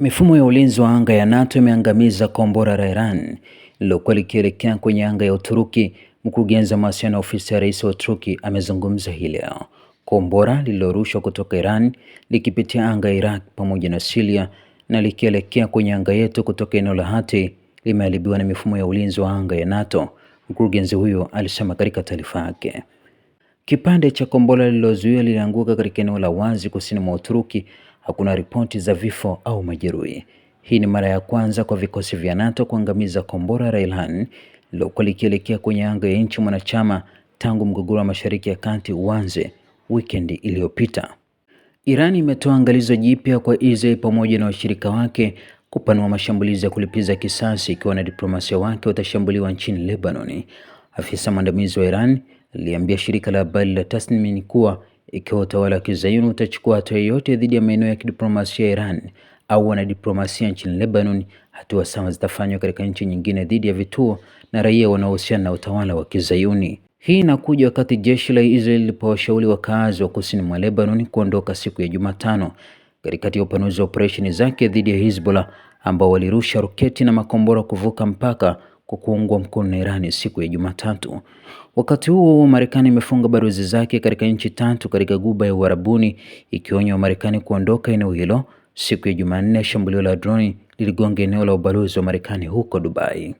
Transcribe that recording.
Mifumo ya ulinzi wa anga ya NATO imeangamiza kombora la Iran lilokuwa likielekea kwenye anga ya Uturuki. Mkurugenzi wa mawasiliano ya ofisi ya rais wa Uturuki amezungumza hii leo. Kombora lililorushwa kutoka Iran likipitia anga ya Iraq pamoja na Syria na likielekea kwenye anga yetu kutoka eneo la Hati limeharibiwa na mifumo ya ulinzi wa anga ya NATO, mkurugenzi huyo alisema katika taarifa yake. Kipande cha kombora lililozuiwa lilianguka katika eneo la wazi kusini mwa Uturuki. Hakuna ripoti za vifo au majeruhi. Hii ni mara ya kwanza kwa vikosi vya NATO kuangamiza kombora la Iran lilokuwa likielekea kwenye anga ya nchi mwanachama tangu mgogoro wa Mashariki ya Kati uanze wikendi iliyopita. Iran imetoa angalizo jipya kwa Israel pamoja na washirika wake kupanua mashambulizi ya kulipiza kisasi ikiwa na diplomasia wake watashambuliwa nchini Lebanon. Afisa mwandamizi wa Iran aliambia shirika la habari la Tasnim kuwa ikiwa utawala wa Kizayuni utachukua hatua yoyote dhidi ya maeneo ya kidiplomasia ya Iran au wanadiplomasia nchini Lebanon, hatua sawa zitafanywa katika nchi nyingine dhidi ya vituo na raia wanaohusiana na utawala wa Kizayuni. Hii inakuja wakati jeshi la Israel lilipowashauri wakazi wa kusini mwa Lebanon kuondoka siku ya Jumatano katikati ya upanuzi wa operesheni zake dhidi ya Hezbollah ambao walirusha roketi na makombora kuvuka mpaka kwa kuungwa mkono na Irani siku ya Jumatatu. Wakati huo Marekani imefunga balozi zake katika nchi tatu katika Ghuba ya Uarabuni ikionya Marekani kuondoka eneo hilo. Siku ya Jumanne, shambulio la droni liligonga eneo la ubalozi wa Marekani huko Dubai.